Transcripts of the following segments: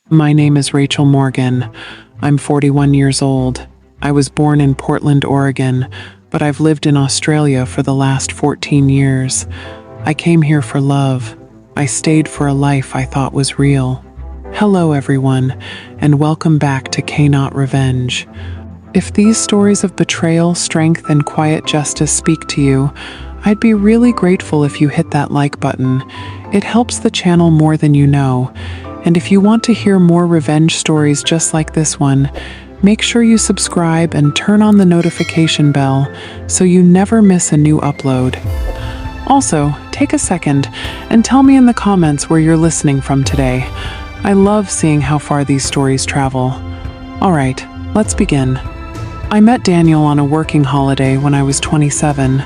My name is Rachel Morgan. I'm 41 years old. I was born in Portland, Oregon, but I've lived in Australia for the last 14 years. I came here for love. I stayed for a life I thought was real. Hello everyone, and welcome back to Kaynaat Revenge. If these stories of betrayal, strength, and quiet justice speak to you, I'd be really grateful if you hit that like button. It helps the channel more than you know. And if you want to hear more revenge stories just like this one, make sure you subscribe and turn on the notification bell so you never miss a new upload. Also, take a second and tell me in the comments where you're listening from today. I love seeing how far these stories travel. Alright, let's begin. I met Daniel on a working holiday when I was 27.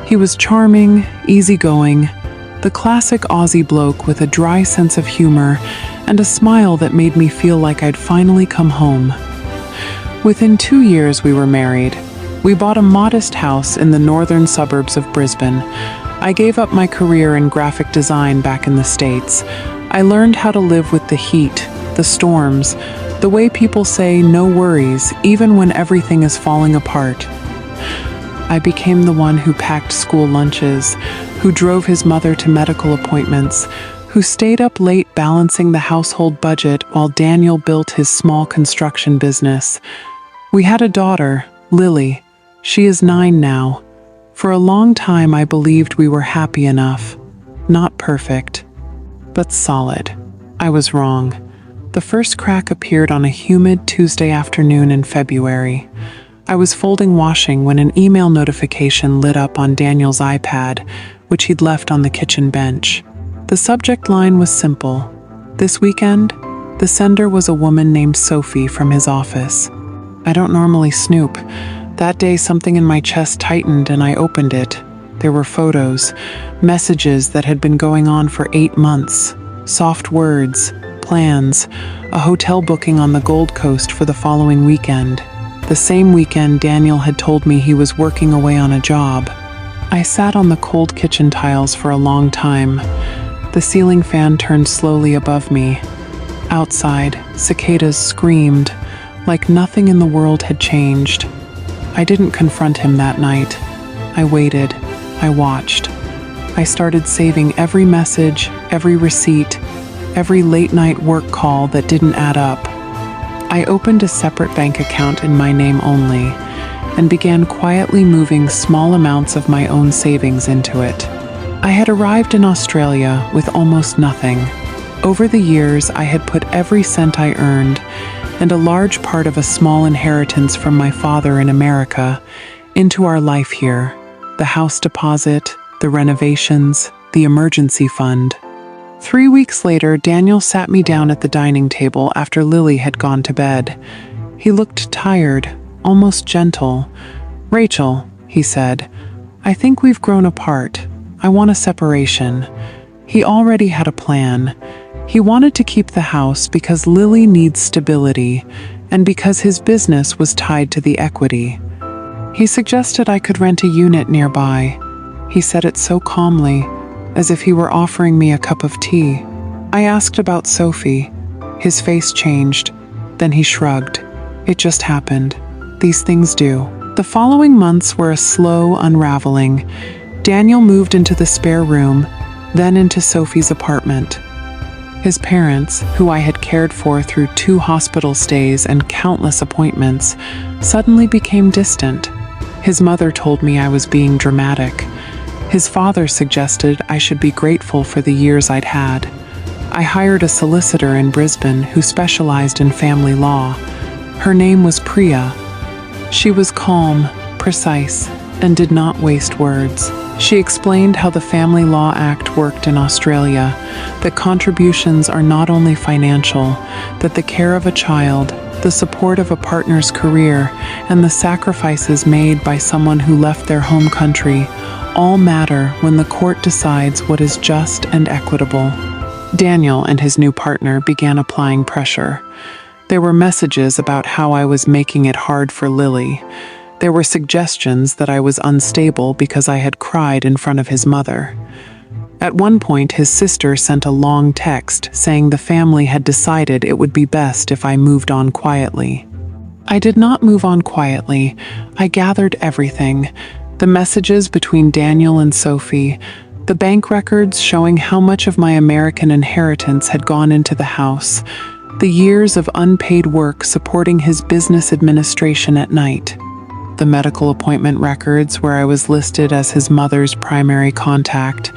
He was charming, easygoing, the classic Aussie bloke with a dry sense of humor and a smile that made me feel like I'd finally come home. Within 2 years we were married. We bought a modest house in the northern suburbs of Brisbane. I gave up my career in graphic design back in the States. I learned how to live with the heat, the storms, the way people say no worries, even when everything is falling apart. I became the one who packed school lunches, who drove his mother to medical appointments, who stayed up late balancing the household budget while Daniel built his small construction business. We had a daughter, Lily. She is 9 now. For a long time I believed we were happy enough. Not perfect, but solid. I was wrong. The first crack appeared on a humid Tuesday afternoon in February. I was folding washing when an email notification lit up on Daniel's iPad, which he'd left on the kitchen bench. The subject line was simple. This weekend, the sender was a woman named Sophie from his office. I don't normally snoop. That day something in my chest tightened and I opened it. There were photos, messages that had been going on for 8 months, soft words, plans, a hotel booking on the Gold Coast for the following weekend. The same weekend Daniel had told me he was working away on a job. I sat on the cold kitchen tiles for a long time. The ceiling fan turned slowly above me. Outside, cicadas screamed, like nothing in the world had changed. I didn't confront him that night. I waited. I watched. I started saving every message, every receipt, every late-night work call that didn't add up. I opened a separate bank account in my name only and began quietly moving small amounts of my own savings into it. I had arrived in Australia with almost nothing. Over the years, I had put every cent I earned and a large part of a small inheritance from my father in America into our life here, the house deposit, the renovations, the emergency fund. 3 weeks later, Daniel sat me down at the dining table after Lily had gone to bed. He looked tired, almost gentle. "Rachel," he said, "I think we've grown apart. I want a separation." He already had a plan. He wanted to keep the house because Lily needs stability and because his business was tied to the equity. He suggested I could rent a unit nearby. He said it so calmly, as if he were offering me a cup of tea. I asked about Sophie. His face changed. Then he shrugged. It just happened. These things do. The following months were a slow unraveling. Daniel moved into the spare room, then into Sophie's apartment. His parents, who I had cared for through 2 hospital stays and countless appointments, suddenly became distant. His mother told me I was being dramatic. His father suggested I should be grateful for the years I'd had. I hired a solicitor in Brisbane who specialized in family law. Her name was Priya. She was calm, precise, and did not waste words. She explained how the Family Law Act worked in Australia, that contributions are not only financial, that the care of a child, the support of a partner's career, and the sacrifices made by someone who left their home country all matter when the court decides what is just and equitable. Daniel and his new partner began applying pressure. There were messages about how I was making it hard for Lily. There were suggestions that I was unstable because I had cried in front of his mother. At one point, his sister sent a long text saying the family had decided it would be best if I moved on quietly. I did not move on quietly. I gathered everything. The messages between Daniel and Sophie, the bank records showing how much of my American inheritance had gone into the house, the years of unpaid work supporting his business administration at night, the medical appointment records where I was listed as his mother's primary contact,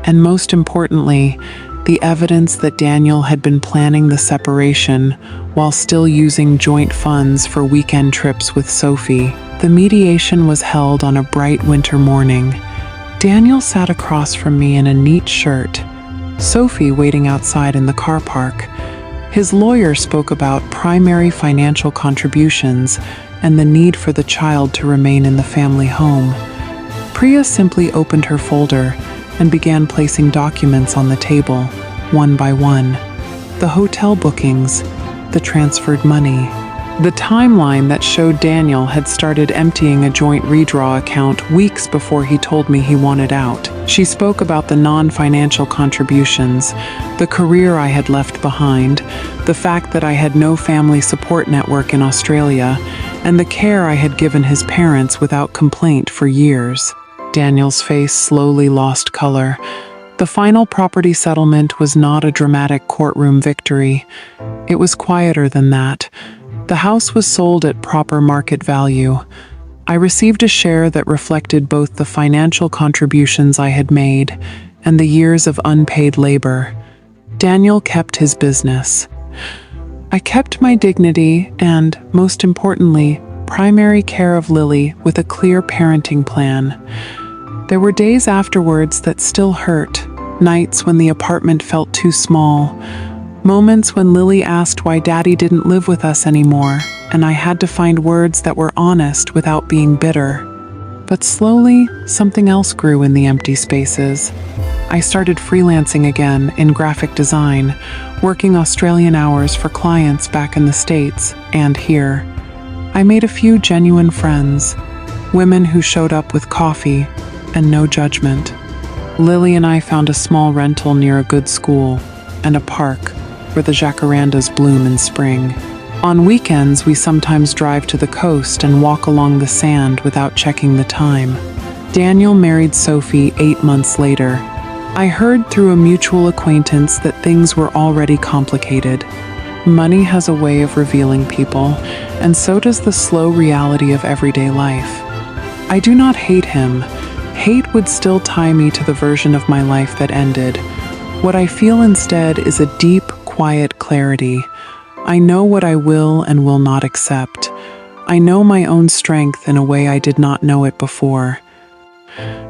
and most importantly, the evidence that Daniel had been planning the separation while still using joint funds for weekend trips with Sophie. The mediation was held on a bright winter morning. Daniel sat across from me in a neat shirt, Sophie waiting outside in the car park. His lawyer spoke about primary financial contributions and the need for the child to remain in the family home. Priya simply opened her folder and began placing documents on the table, one by one. The hotel bookings, the transferred money, the timeline that showed Daniel had started emptying a joint redraw account weeks before he told me he wanted out. She spoke about the non-financial contributions, the career I had left behind, the fact that I had no family support network in Australia, and the care I had given his parents without complaint for years. Daniel's face slowly lost color. The final property settlement was not a dramatic courtroom victory. It was quieter than that. The house was sold at proper market value. I received a share that reflected both the financial contributions I had made and the years of unpaid labor. Daniel kept his business. I kept my dignity and, most importantly, primary care of Lily with a clear parenting plan. There were days afterwards that still hurt, nights when the apartment felt too small, moments when Lily asked why Daddy didn't live with us anymore, and I had to find words that were honest without being bitter. But slowly, something else grew in the empty spaces. I started freelancing again in graphic design, working Australian hours for clients back in the States and here. I made a few genuine friends, women who showed up with coffee and no judgment. Lily and I found a small rental near a good school and a park where the jacarandas bloom in spring. On weekends, we sometimes drive to the coast and walk along the sand without checking the time. Daniel married Sophie 8 months later. I heard through a mutual acquaintance that things were already complicated. Money has a way of revealing people, and so does the slow reality of everyday life. I do not hate him. Hate would still tie me to the version of my life that ended. What I feel instead is a deep, quiet clarity. I know what I will and will not accept. I know my own strength in a way I did not know it before.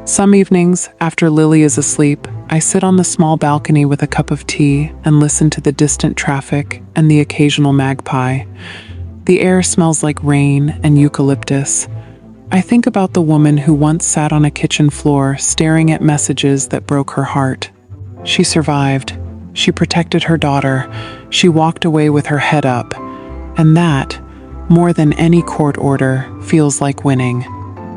Some evenings, after Lily is asleep, I sit on the small balcony with a cup of tea and listen to the distant traffic and the occasional magpie. The air smells like rain and eucalyptus. I think about the woman who once sat on a kitchen floor staring at messages that broke her heart. She survived. She protected her daughter. She walked away with her head up. And that, more than any court order, feels like winning.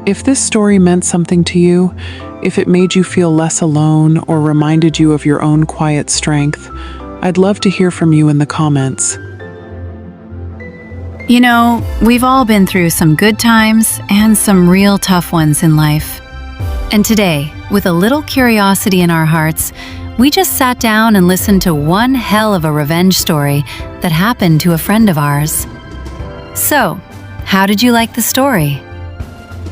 If this story meant something to you, if it made you feel less alone or reminded you of your own quiet strength, I'd love to hear from you in the comments. You know, we've all been through some good times and some real tough ones in life. And today, with a little curiosity in our hearts, we just sat down and listened to one hell of a revenge story that happened to a friend of ours. So, how did you like the story?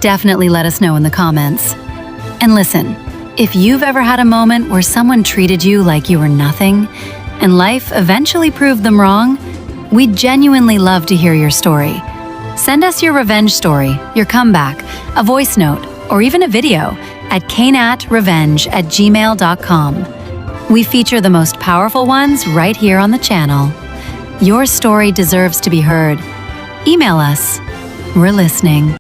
Definitely let us know in the comments. And listen, if you've ever had a moment where someone treated you like you were nothing, and life eventually proved them wrong, we'd genuinely love to hear your story. Send us your revenge story, your comeback, a voice note, or even a video at kaynatrevenge@gmail.com. We feature the most powerful ones right here on the channel. Your story deserves to be heard. Email us. We're listening.